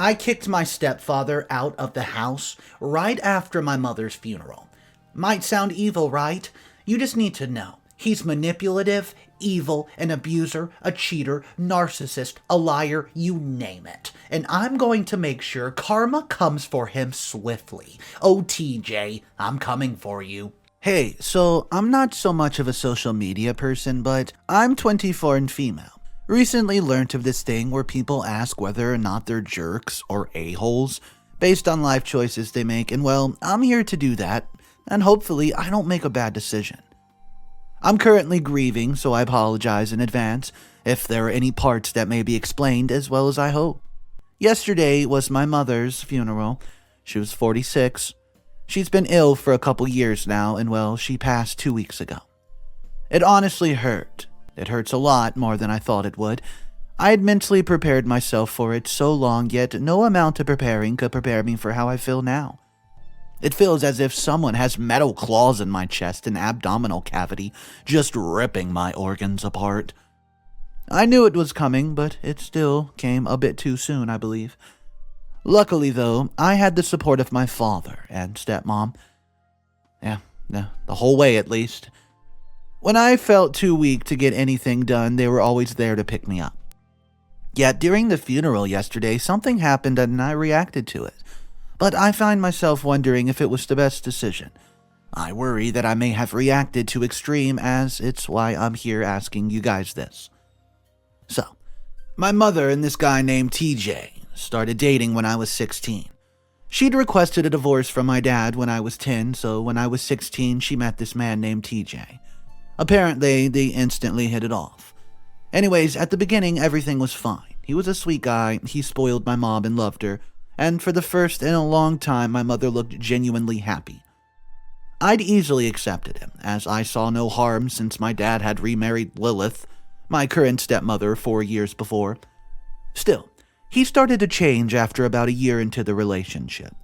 I kicked my stepfather out of the house right after my mother's funeral. Might sound evil, right? You just need to know. He's manipulative, evil, an abuser, a cheater, narcissist, a liar, you name it. And I'm going to make sure karma comes for him swiftly. Oh, TJ, I'm coming for you. Hey, so I'm not so much of a social media person, but I'm 24 and female. Recently learned of this thing where people ask whether or not they're jerks or a-holes based on life choices they make, and well, I'm here to do that, and hopefully I don't make a bad decision. I'm currently grieving, so I apologize in advance if there are any parts that may be explained as well as I hope. Yesterday was my mother's funeral. She was 46. She's been ill for a couple years now, and well, she passed 2 weeks ago. It honestly hurt. It hurts a lot more than I thought it would. I had mentally prepared myself for it so long, yet no amount of preparing could prepare me for how I feel now. It feels as if someone has metal claws in my chest and abdominal cavity, just ripping my organs apart. I knew it was coming, but it still came a bit too soon, I believe. Luckily, though, I had the support of my father and stepmom. Yeah, the whole way at least. When I felt too weak to get anything done, they were always there to pick me up. Yet during the funeral yesterday, something happened and I reacted to it. But I find myself wondering if it was the best decision. I worry that I may have reacted too extreme, as it's why I'm here asking you guys this. So, my mother and this guy named TJ started dating when I was 16. She'd requested a divorce from my dad when I was 10, so when I was 16, she met this man named TJ. Apparently, they instantly hit it off. Anyways, at the beginning, everything was fine. He was a sweet guy, he spoiled my mom and loved her, and for the first in a long time, my mother looked genuinely happy. I'd easily accepted him, as I saw no harm since my dad had remarried Lilith, my current stepmother, 4 years before. Still, he started to change after about a year into the relationship.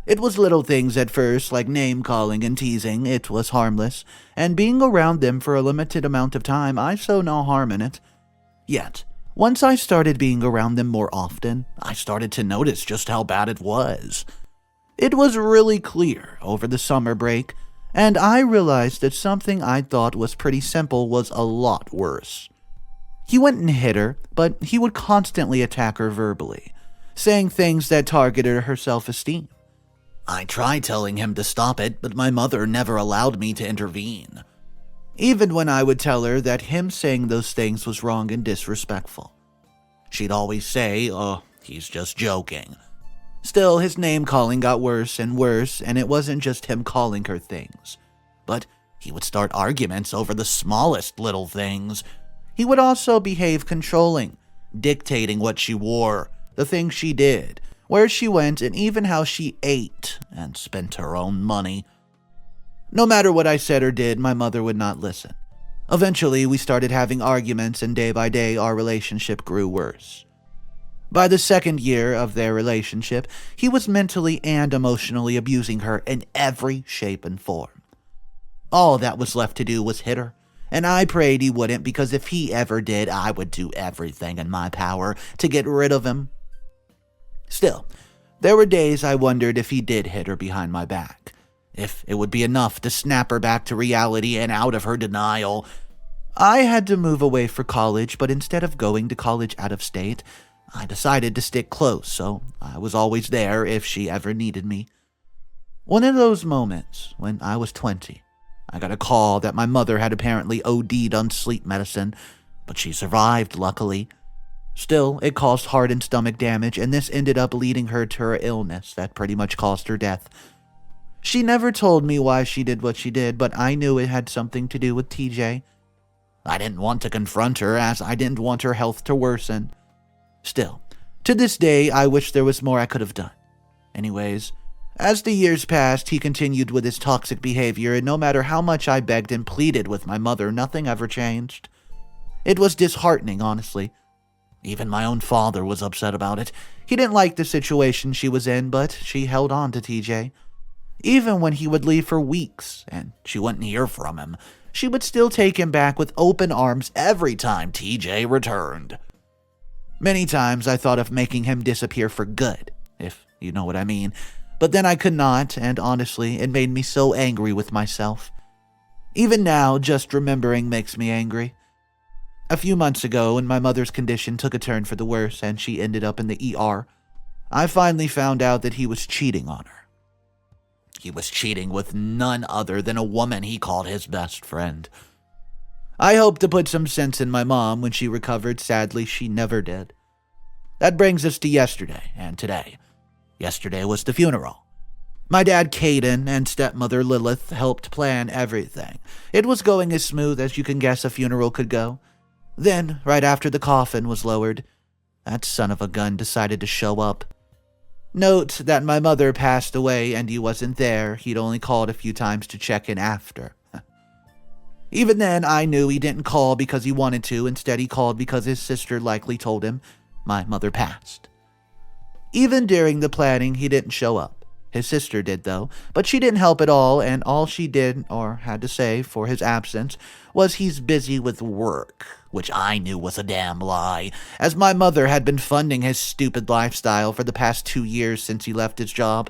It was little things at first, like name-calling and teasing. It was harmless, and being around them for a limited amount of time, I saw no harm in it. Yet, once I started being around them more often, I started to notice just how bad it was. It was really clear over the summer break, and I realized that something I thought was pretty simple was a lot worse. He wouldn't hit her, but he would constantly attack her verbally, saying things that targeted her self-esteem. I tried telling him to stop it, but my mother never allowed me to intervene. Even when I would tell her that him saying those things was wrong and disrespectful. She'd always say, "Oh, he's just joking." Still, his name-calling got worse, and it wasn't just him calling her things. But he would start arguments over the smallest little things. He would also behave controlling, dictating what she wore, the things she did, where she went, and even how she ate and spent her own money. No matter what I said or did, my mother would not listen. Eventually, we started having arguments, and day by day, our relationship grew worse. By the second year of their relationship, he was mentally and emotionally abusing her in every shape and form. All that was left to do was hit her, and I prayed he wouldn't, because if he ever did, I would do everything in my power to get rid of him. Still, there were days I wondered if he did hit her behind my back, if it would be enough to snap her back to reality and out of her denial. I had to move away for college, but instead of going to college out of state, I decided to stick close, so I was always there if she ever needed me. One of those moments, when I was 20, I got a call that my mother had apparently OD'd on sleep medicine, but she survived, luckily. Still, it caused heart and stomach damage, and this ended up leading her to her illness that pretty much caused her death. She never told me why she did what she did, but I knew it had something to do with TJ. I didn't want to confront her, as I didn't want her health to worsen. Still, to this day, I wish there was more I could have done. Anyways, as the years passed, he continued with his toxic behavior, and no matter how much I begged and pleaded with my mother, nothing ever changed. It was disheartening, honestly. Even my own father was upset about it. He didn't like the situation she was in, but she held on to TJ. Even when he would leave for weeks, and she wouldn't hear from him, she would still take him back with open arms every time TJ returned. Many times I thought of making him disappear for good, if you know what I mean, but then I could not, and honestly, it made me so angry with myself. Even now, just remembering makes me angry. A few months ago, when my mother's condition took a turn for the worse and she ended up in the ER, I finally found out that he was cheating on her. He was cheating with none other than a woman he called his best friend. I hoped to put some sense in my mom when she recovered. Sadly, she never did. That brings us to yesterday and today. Yesterday was the funeral. My dad, Caden, and stepmother, Lilith, helped plan everything. It was going as smooth as you can guess a funeral could go. Then, right after the coffin was lowered, that son of a gun decided to show up. Note that my mother passed away and he wasn't there. He'd only called a few times to check in after. Even then, I knew he didn't call because he wanted to. Instead, he called because his sister likely told him my mother passed. Even during the planning, he didn't show up. His sister did, though, but she didn't help at all, and all she did, or had to say, for his absence, was he's busy with work, which I knew was a damn lie, as my mother had been funding his stupid lifestyle for the past 2 years since he left his job.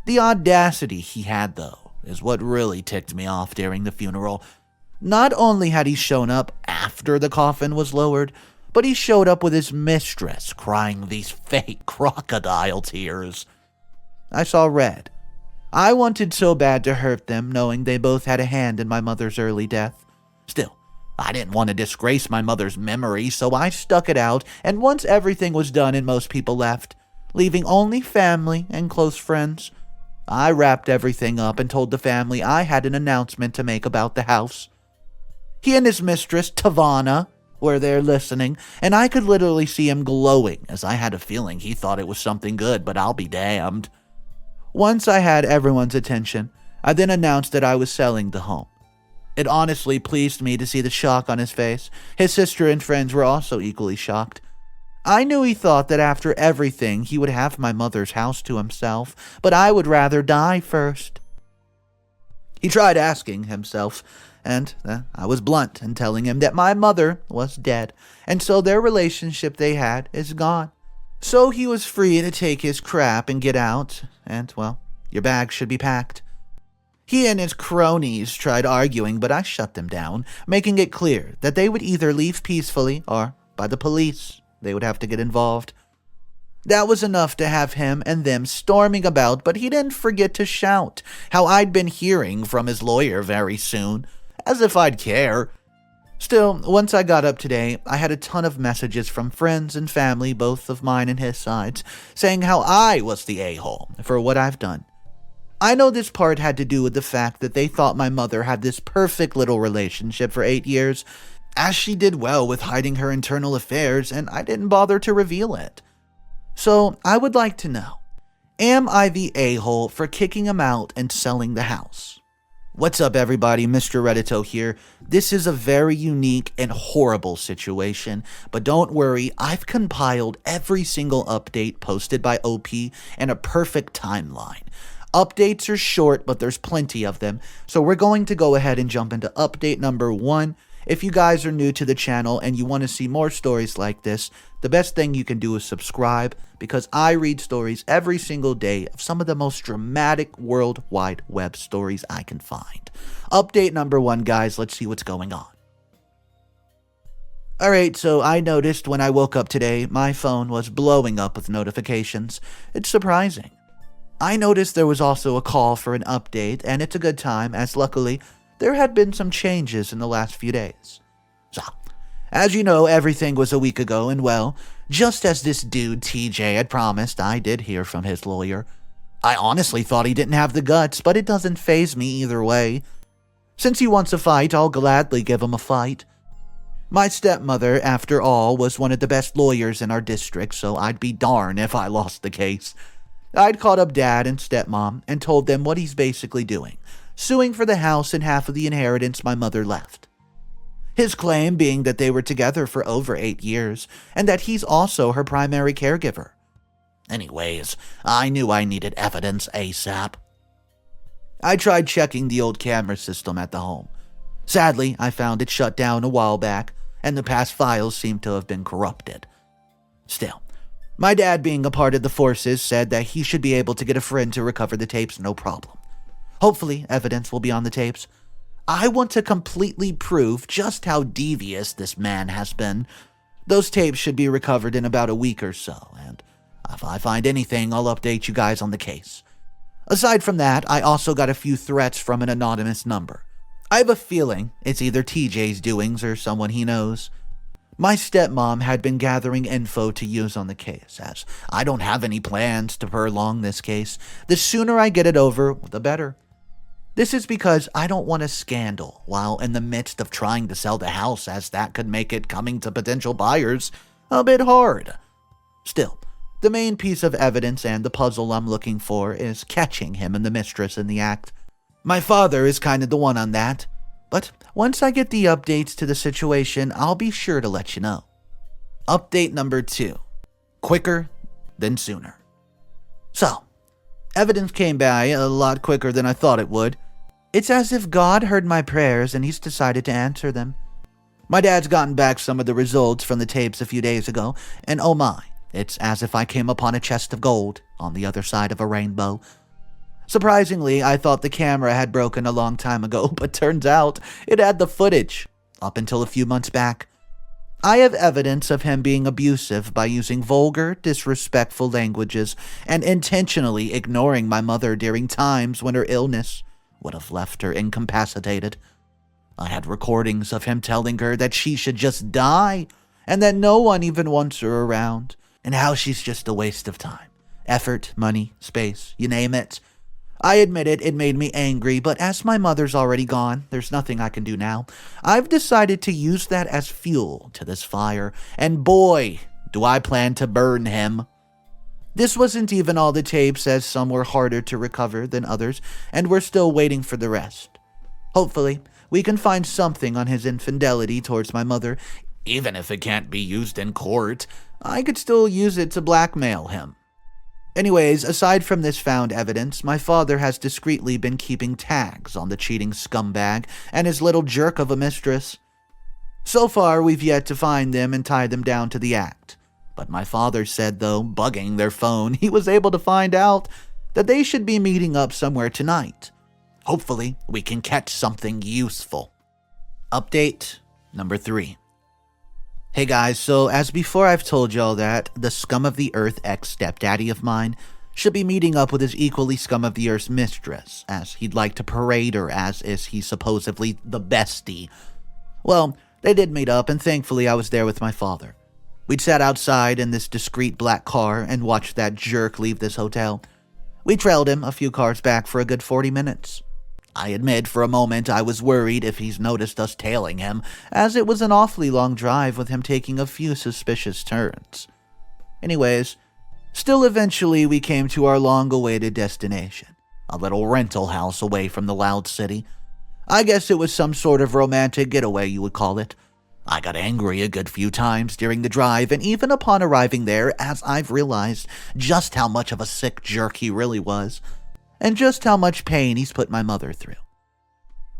The audacity he had, though, is what really ticked me off during the funeral. Not only had he shown up after the coffin was lowered, but he showed up with his mistress crying these fake crocodile tears. I saw red. I wanted so bad to hurt them, knowing they both had a hand in my mother's early death. Still, I didn't want to disgrace my mother's memory, so I stuck it out, and once everything was done and most people left, leaving only family and close friends, I wrapped everything up and told the family I had an announcement to make about the house. He and his mistress, Tavana, were there listening, and I could literally see him glowing, as I had a feeling he thought it was something good, but I'll be damned. Once I had everyone's attention, I then announced that I was selling the home. It honestly pleased me to see the shock on his face. His sister and friends were also equally shocked. I knew he thought that after everything he would have my mother's house to himself, but I would rather die first. He tried asking himself, and I was blunt in telling him that my mother was dead, and so their relationship they had is gone. So he was free to take his crap and get out, and, well, your bag should be packed. He and his cronies tried arguing, but I shut them down, making it clear that they would either leave peacefully or, by the police, they would have to get involved. That was enough to have him and them storming about, but he didn't forget to shout how I'd been hearing from his lawyer very soon, as if I'd care. Still, once I got up today, I had a ton of messages from friends and family, both of mine and his sides, saying how I was the a-hole for what I've done. I know this part had to do with the fact that they thought my mother had this perfect little relationship for 8 years, as she did well with hiding her internal affairs, and I didn't bother to reveal it. So, I would like to know, am I the a-hole for kicking him out and selling the house? What's up, everybody? Mr. Reddito here. This is a very unique and horrible situation, but don't worry, I've compiled every single update posted by OP and a perfect timeline. Updates are short, but there's plenty of them, so we're going to go ahead and jump into update number 1. If you guys are new to the channel and you want to see more stories like this, the best thing you can do is subscribe, because I read stories every single day of some of the most dramatic World Wide Web stories I can find. Update number 1, guys, let's see what's going on. Alright, so I noticed when I woke up today, my phone was blowing up with notifications. It's surprising. I noticed there was also a call for an update, and it's a good time, as luckily, there had been some changes in the last few days. So, as you know, everything was a week ago, and well, just as this dude TJ had promised, I did hear from his lawyer. I honestly thought he didn't have the guts, but it doesn't faze me either way. Since he wants a fight, I'll gladly give him a fight. My stepmother, after all, was one of the best lawyers in our district, so I'd be darned if I lost the case. I'd called up Dad and Stepmom and told them what he's basically doing, suing for the house and half of the inheritance my mother left. His claim being that they were together for over 8 years, and that he's also her primary caregiver. Anyways, I knew I needed evidence ASAP. I tried checking the old camera system at the home. Sadly, I found it shut down a while back, and the past files seemed to have been corrupted. Still, my dad, being a part of the forces, said that he should be able to get a friend to recover the tapes no problem. Hopefully, evidence will be on the tapes. I want to completely prove just how devious this man has been. Those tapes should be recovered in about a week or so, and if I find anything, I'll update you guys on the case. Aside from that, I also got a few threats from an anonymous number. I have a feeling it's either TJ's doings or someone he knows. My stepmom had been gathering info to use on the case, as I don't have any plans to prolong this case. The sooner I get it over, the better. This is because I don't want a scandal while in the midst of trying to sell the house, as that could make it coming to potential buyers a bit hard. Still, the main piece of evidence and the puzzle I'm looking for is catching him and the mistress in the act. My father is kind of the one on that, but once I get the updates to the situation, I'll be sure to let you know. Update number 2. Quicker than sooner. So, evidence came by a lot quicker than I thought it would. It's as if God heard my prayers and he's decided to answer them. My dad's gotten back some of the results from the tapes a few days ago, and oh my, it's as if I came upon a chest of gold on the other side of a rainbow. Surprisingly, I thought the camera had broken a long time ago, but turns out it had the footage up until a few months back. I have evidence of him being abusive by using vulgar, disrespectful languages and intentionally ignoring my mother during times when her illness would have left her incapacitated. I had recordings of him telling her that she should just die and that no one even wants her around, and how she's just a waste of time, effort, money, space, you name it. I admit it made me angry, but as my mother's already gone, there's nothing I can do now. I've decided to use that as fuel to this fire, and boy, do I plan to burn him. This wasn't even all the tapes, as some were harder to recover than others, and we're still waiting for the rest. Hopefully, we can find something on his infidelity towards my mother. Even if it can't be used in court, I could still use it to blackmail him. Anyways, aside from this found evidence, my father has discreetly been keeping tags on the cheating scumbag and his little jerk of a mistress. So far, we've yet to find them and tie them down to the act. But my father said, though, bugging their phone, he was able to find out that they should be meeting up somewhere tonight. Hopefully, we can catch something useful. Update number 3. Hey guys, so as before I've told y'all that the scum of the earth ex-stepdaddy of mine should be meeting up with his equally scum of the earth's mistress, as he'd like to parade her as is he supposedly the bestie. Well, they did meet up, and thankfully I was there with my father. We'd sat outside in this discreet black car and watched that jerk leave this hotel. We trailed him a few cars back for a good 40 minutes. I admit for a moment I was worried if he's noticed us tailing him, as it was an awfully long drive with him taking a few suspicious turns. Anyways, still eventually we came to our long-awaited destination, a little rental house away from the loud city. I guess it was some sort of romantic getaway, you would call it. I got angry a good few times during the drive, and even upon arriving there, as I've realized just how much of a sick jerk he really was, and just how much pain he's put my mother through.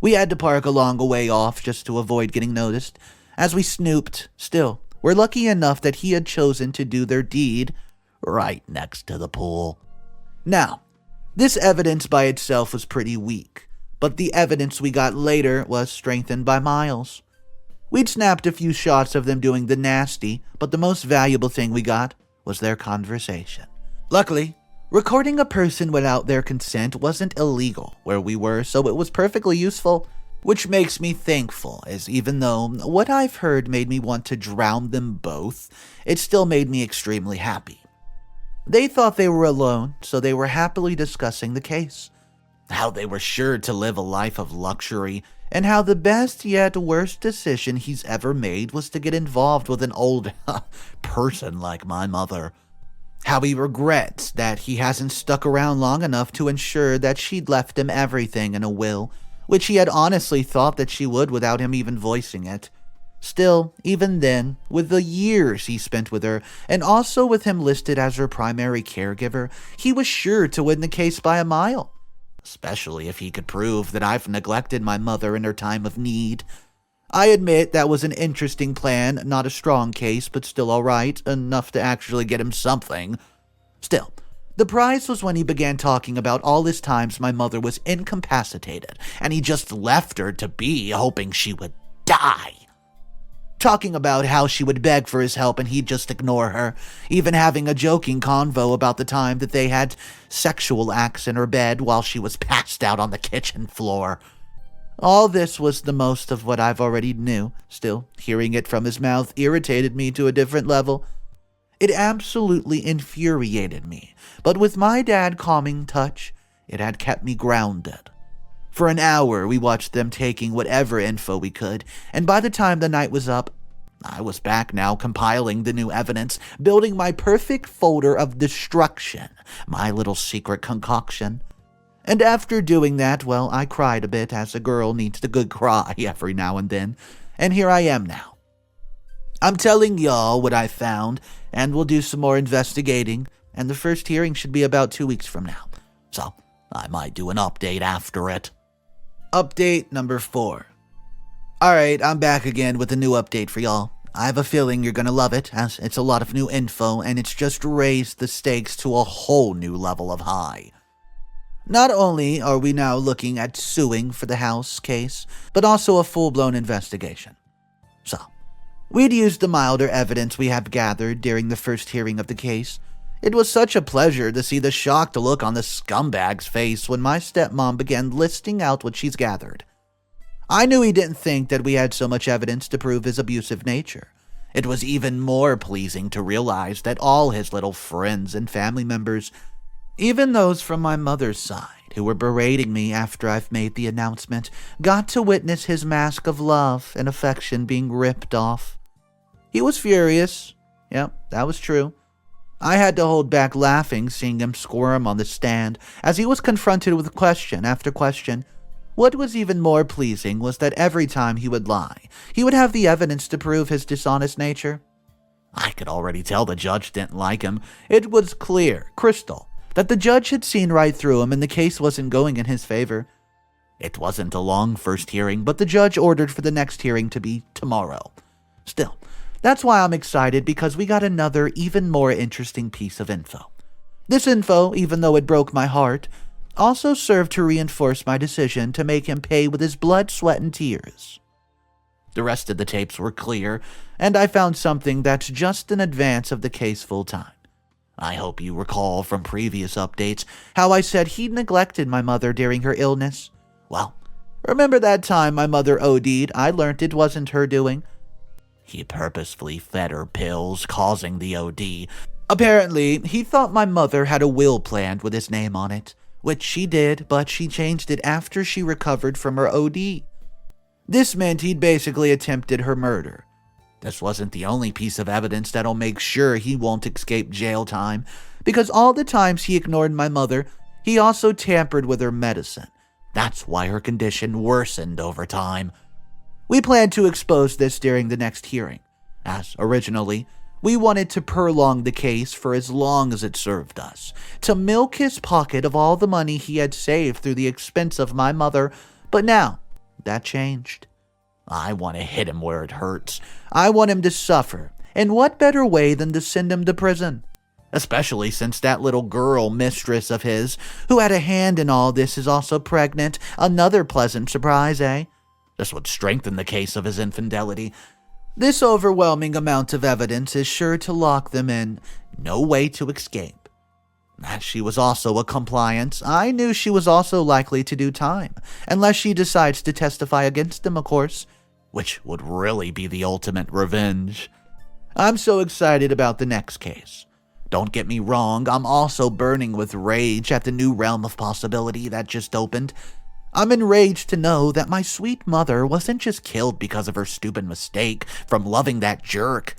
We had to park a long way off just to avoid getting noticed. As we snooped, still, we're lucky enough that he had chosen to do their deed right next to the pool. Now, this evidence by itself was pretty weak, but the evidence we got later was strengthened by miles. We'd snapped a few shots of them doing the nasty, but the most valuable thing we got was their conversation. Luckily, recording a person without their consent wasn't illegal where we were, so it was perfectly useful, which makes me thankful, as even though what I've heard made me want to drown them both, it still made me extremely happy. They thought they were alone, so they were happily discussing the case. How they were sure to live a life of luxury, and how the best yet worst decision he's ever made was to get involved with an old person like my mother. How he regrets that he hasn't stuck around long enough to ensure that she'd left him everything in a will, which he had honestly thought that she would without him even voicing it. Still, even then, with the years he spent with her, and also with him listed as her primary caregiver, he was sure to win the case by a mile. Especially if he could prove that I've neglected my mother in her time of need. I admit that was an interesting plan, not a strong case, but still alright, enough to actually get him something. Still, the prize was when he began talking about all his times my mother was incapacitated, and he just left her to be, hoping she would die. Talking about how she would beg for his help and he'd just ignore her, even having a joking convo about the time that they had sexual acts in her bed while she was passed out on the kitchen floor. All this was the most of what I've already knew. Still, hearing it from his mouth irritated me to a different level. It absolutely infuriated me, but with my dad calming touch, it had kept me grounded. For an hour, we watched them taking whatever info we could, and by the time the night was up, I was back now compiling the new evidence, building my perfect folder of destruction, my little secret concoction. And after doing that, well, I cried a bit, as a girl needs a good cry every now and then, and here I am now. I'm telling y'all what I found, and we'll do some more investigating, and the first hearing should be about 2 weeks from now, so I might do an update after it. Update number 4. Alright, I'm back again with a new update for y'all. I have a feeling you're gonna love it, as it's a lot of new info, and it's just raised the stakes to a whole new level of high. Not only are we now looking at suing for the house case, but also a full-blown investigation. So, we'd used the milder evidence we have gathered during the first hearing of the case. It was such a pleasure to see the shocked look on the scumbag's face when my stepmom began listing out what she's gathered. I knew he didn't think that we had so much evidence to prove his abusive nature. It was even more pleasing to realize that all his little friends and family members, even those from my mother's side who were berating me after I've made the announcement, got to witness his mask of love and affection being ripped off. He was furious. Yep, that was true. I had to hold back laughing seeing him squirm on the stand as he was confronted with question after question. What was even more pleasing was that every time he would lie, he would have the evidence to prove his dishonest nature. I could already tell the judge didn't like him. It was clear, crystal, that the judge had seen right through him and the case wasn't going in his favor. It wasn't a long first hearing, but the judge ordered for the next hearing to be tomorrow. Still, that's why I'm excited, because we got another, even more interesting piece of info. This info, even though it broke my heart, also served to reinforce my decision to make him pay with his blood, sweat, and tears. The rest of the tapes were clear, and I found something that's just in advance of the case full time. I hope you recall from previous updates how I said he'd neglected my mother during her illness. Well, remember that time my mother OD'd? I learned it wasn't her doing. He purposefully fed her pills, causing the OD. Apparently, he thought my mother had a will planned with his name on it, which she did, but she changed it after she recovered from her OD. This meant he'd basically attempted her murder. This wasn't the only piece of evidence that'll make sure he won't escape jail time, because all the times he ignored my mother, he also tampered with her medicine. That's why her condition worsened over time. We planned to expose this during the next hearing, as originally, we wanted to prolong the case for as long as it served us, to milk his pocket of all the money he had saved through the expense of my mother, but now, that changed. I want to hit him where it hurts. I want him to suffer, and what better way than to send him to prison? Especially since that little girl, Mistress of his, who had a hand in all this, is also pregnant. Another pleasant surprise, eh? This would strengthen the case of his infidelity. This overwhelming amount of evidence is sure to lock them in. No way to escape. As she was also a compliant, I knew she was also likely to do time, unless she decides to testify against him, of course, which would really be the ultimate revenge. I'm so excited about the next case. Don't get me wrong, I'm also burning with rage at the new realm of possibility that just opened. I'm enraged to know that my sweet mother wasn't just killed because of her stupid mistake from loving that jerk,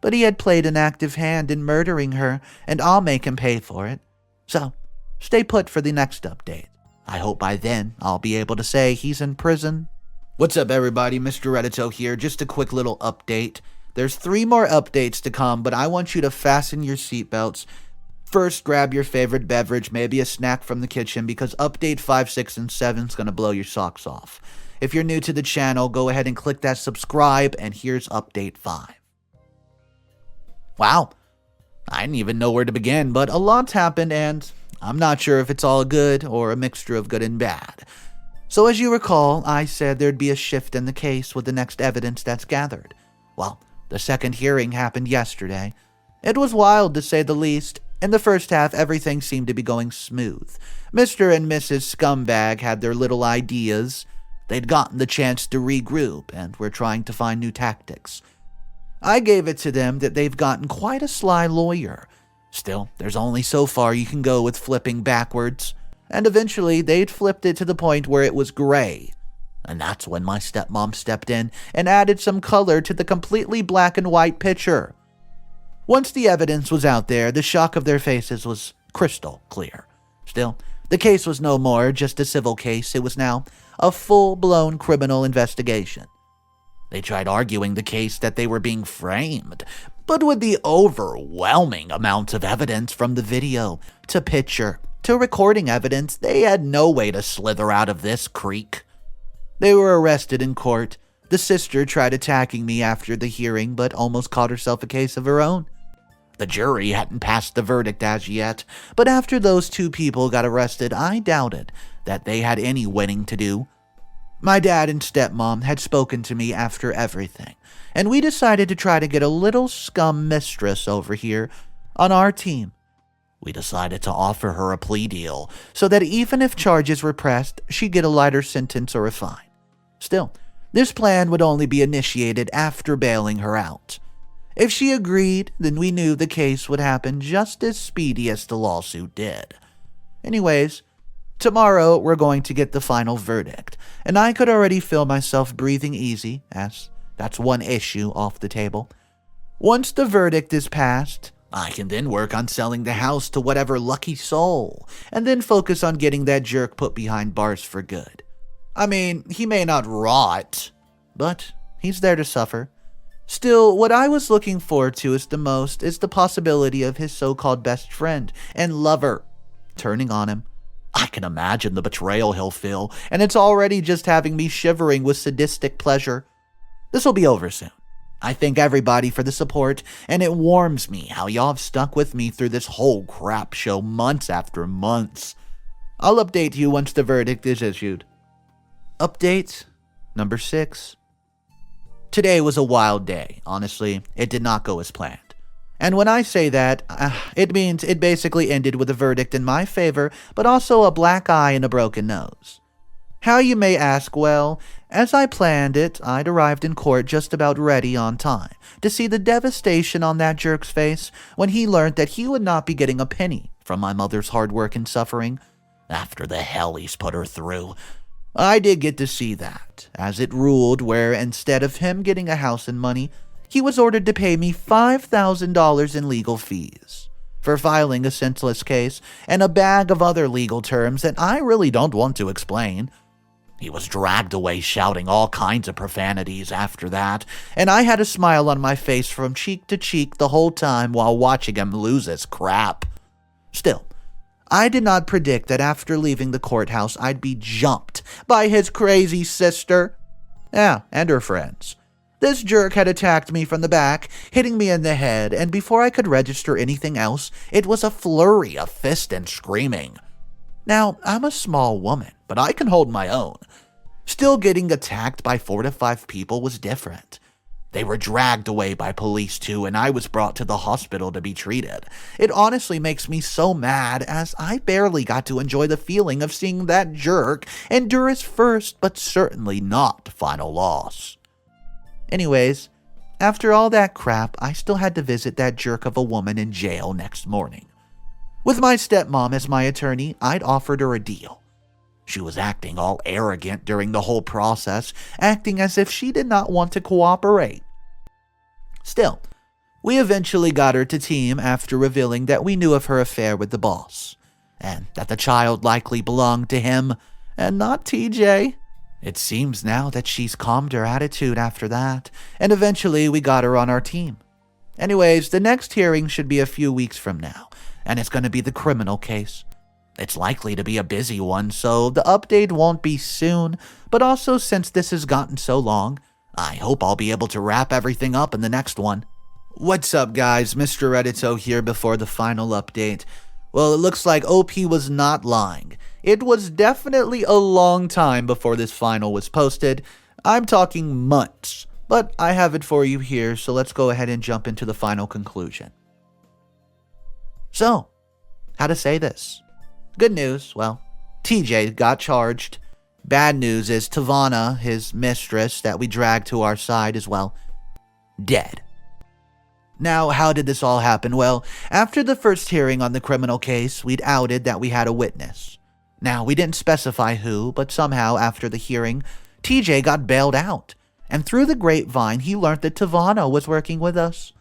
but he had played an active hand in murdering her, and I'll make him pay for it. So, stay put for the next update. I hope by then I'll be able to say he's in prison. What's up, everybody? Mr. Reddito here. Just a quick little update. There's 3 more updates to come, but I want you to fasten your seatbelts. First, grab your favorite beverage, maybe a snack from the kitchen, because update 5, 6, and 7 is going to blow your socks off. If you're new to the channel, go ahead and click that subscribe, and here's update 5. Wow, I didn't even know where to begin, but a lot's happened, and I'm not sure if it's all good or a mixture of good and bad. So as you recall, I said there'd be a shift in the case with the next evidence that's gathered. Well, the second hearing happened yesterday. It was wild, to say the least. In the first half, everything seemed to be going smooth. Mr. and Mrs. Scumbag had their little ideas. They'd gotten the chance to regroup and were trying to find new tactics. I gave it to them that they've gotten quite a sly lawyer. Still, there's only so far you can go with flipping backwards. And eventually, they'd flipped it to the point where it was gray. And that's when my stepmom stepped in and added some color to the completely black and white picture. Once the evidence was out there, the shock of their faces was crystal clear. Still, the case was no more just a civil case. It was now a full-blown criminal investigation. They tried arguing the case that they were being framed, but with the overwhelming amount of evidence from the video to picture to recording evidence, they had no way to slither out of this creek. They were arrested in court. The sister tried attacking me after the hearing, but almost caught herself a case of her own. The jury hadn't passed the verdict as yet, but after those two people got arrested, I doubted that they had any winning to do. My dad and stepmom had spoken to me after everything, and we decided to try to get a little scum mistress over here on our team. We decided to offer her a plea deal so that even if charges were pressed, she'd get a lighter sentence or a fine. Still, this plan would only be initiated after bailing her out. If she agreed, then we knew the case would happen just as speedy as the lawsuit did. Anyways, tomorrow we're going to get the final verdict, and I could already feel myself breathing easy, as that's one issue off the table. Once the verdict is passed, I can then work on selling the house to whatever lucky soul, and then focus on getting that jerk put behind bars for good. I mean, he may not rot, but he's there to suffer. Still, what I was looking forward to the most is the possibility of his so-called best friend and lover turning on him. I can imagine the betrayal he'll feel, and it's already just having me shivering with sadistic pleasure. This will be over soon. I thank everybody for the support, and it warms me how y'all have stuck with me through this whole crap show months after months. I'll update you once the verdict is issued. Update number 6. Today was a wild day. Honestly, it did not go as planned. And when I say that, it means it basically ended with a verdict in my favor, but also a black eye and a broken nose. How, you may ask? Well, as I planned it, I'd arrived in court just about ready on time to see the devastation on that jerk's face when he learned that he would not be getting a penny from my mother's hard work and suffering after the hell he's put her through. I did get to see that, as it ruled where instead of him getting a house and money, he was ordered to pay me $5,000 in legal fees for filing a senseless case and a bag of other legal terms that I really don't want to explain. He was dragged away shouting all kinds of profanities after that, and I had a smile on my face from cheek to cheek the whole time while watching him lose his crap. Still, I did not predict that after leaving the courthouse I'd be jumped by his crazy sister. Yeah, and her friends. This jerk had attacked me from the back, hitting me in the head, and before I could register anything else, it was a flurry of fist and screaming. Now, I'm a small woman, but I can hold my own. Still, getting attacked by 4 to 5 people was different. They were dragged away by police too, and I was brought to the hospital to be treated. It honestly makes me so mad, as I barely got to enjoy the feeling of seeing that jerk endure his first, but certainly not final loss. Anyways, after all that crap, I still had to visit that jerk of a woman in jail next morning. With my stepmom as my attorney, I'd offered her a deal. She was acting all arrogant during the whole process, acting as if she did not want to cooperate. Still, we eventually got her to team after revealing that we knew of her affair with the boss, and that the child likely belonged to him and not TJ. It seems now that she's calmed her attitude after that, and eventually we got her on our team. Anyways, the next hearing should be a few weeks from now, and it's going to be the criminal case. it's likely to be a busy one, so the update won't be soon, but also since this has gotten so long, I hope I'll be able to wrap everything up in the next one. What's up, guys? Mr. Reddito here before the final update. Well, it looks like OP was not lying. It was definitely a long time before this final was posted. I'm talking months, but I have it for you here, so let's go ahead and jump into the final conclusion. So, how to say this? Good news, well, TJ got charged. Bad news is Tavana, his mistress that we dragged to our side as well, dead. Now, how did this all happen? Well, after the first hearing on the criminal case, we'd outed that we had a witness. Now, we didn't specify who, but somehow after the hearing, TJ got bailed out. And through the grapevine, he learned that Tavana was working with us.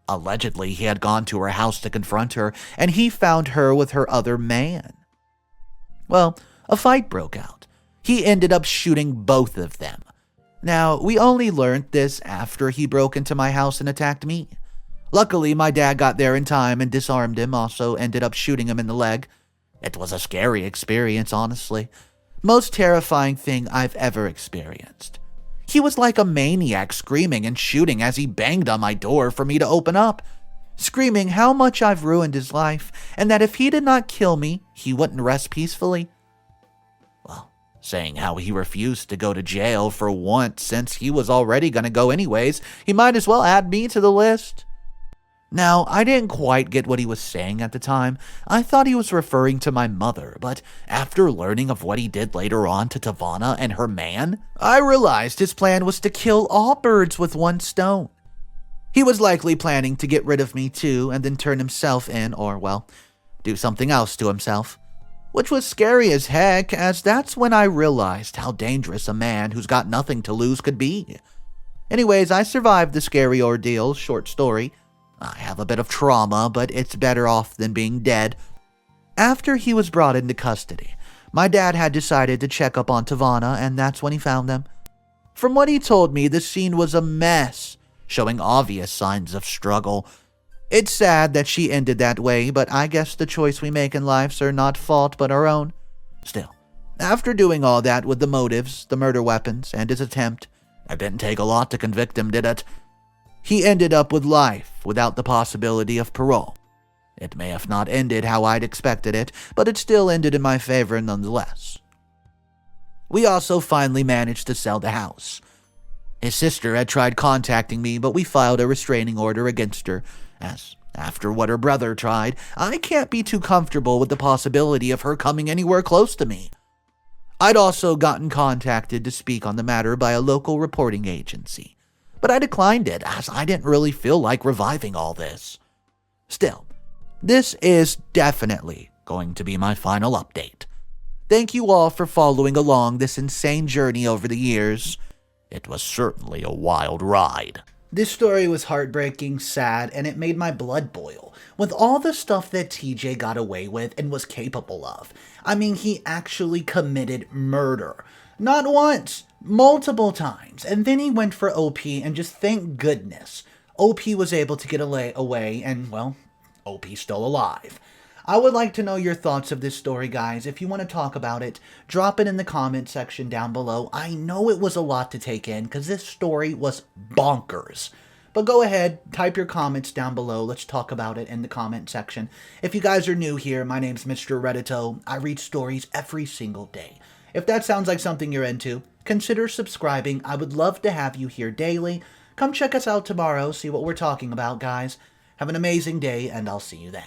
Allegedly, he had gone to her house to confront her, and he found her with her other man. Well, a fight broke out. He ended up shooting both of them. Now, we only learned this after he broke into my house and attacked me. Luckily, my dad got there in time and disarmed him, also ended up shooting him in the leg. It was a scary experience, honestly. Most terrifying thing I've ever experienced. He was like a maniac, screaming and shooting as he banged on my door for me to open up, screaming how much I've ruined his life, and that if he did not kill me, he wouldn't rest peacefully. Well, saying how he refused to go to jail for once since he was already going to go anyways, he might as well add me to the list. Now, I didn't quite get what he was saying at the time. I thought he was referring to my mother, but after learning of what he did later on to Tavana and her man, I realized his plan was to kill all birds with one stone. He was likely planning to get rid of me too and then turn himself in or, well, do something else to himself. Which was scary as heck, as that's when I realized how dangerous a man who's got nothing to lose could be. Anyways, I survived the scary ordeal, short story. I have a bit of trauma, but it's better off than being dead. After he was brought into custody, my dad had decided to check up on Tavana, and that's when he found them. From what he told me, the scene was a mess, showing obvious signs of struggle. It's sad that she ended that way, but I guess the choice we make in life are not fault but our own. Still, after doing all that with the motives, the murder weapons, and his attempt, it didn't take a lot to convict him, did it? He ended up with life without the possibility of parole. It may have not ended how I'd expected it, but it still ended in my favor nonetheless. We also finally managed to sell the house. His sister had tried contacting me, but we filed a restraining order against her, as after what her brother tried, I can't be too comfortable with the possibility of her coming anywhere close to me. I'd also gotten contacted to speak on the matter by a local reporting agency, but I declined it as I didn't really feel like reviving all this. Still, this is definitely going to be my final update. Thank you all for following along this insane journey over the years. It was certainly a wild ride. This story was heartbreaking, sad, and it made my blood boil. With all the stuff that TJ got away with and was capable of. I mean, he actually committed murder. Not once, multiple times. And then he went for OP, and just thank goodness, OP was able to get away, and, well, OP's still alive. I would like to know your thoughts of this story, guys. If you want to talk about it, drop it in the comment section down below. I know it was a lot to take in, because this story was bonkers. But go ahead, type your comments down below. Let's talk about it in the comment section. If you guys are new here, my name's Mr. Reddito. I read stories every single day. If that sounds like something you're into, consider subscribing. I would love to have you here daily. Come check us out tomorrow, see what we're talking about, guys. Have an amazing day, and I'll see you then.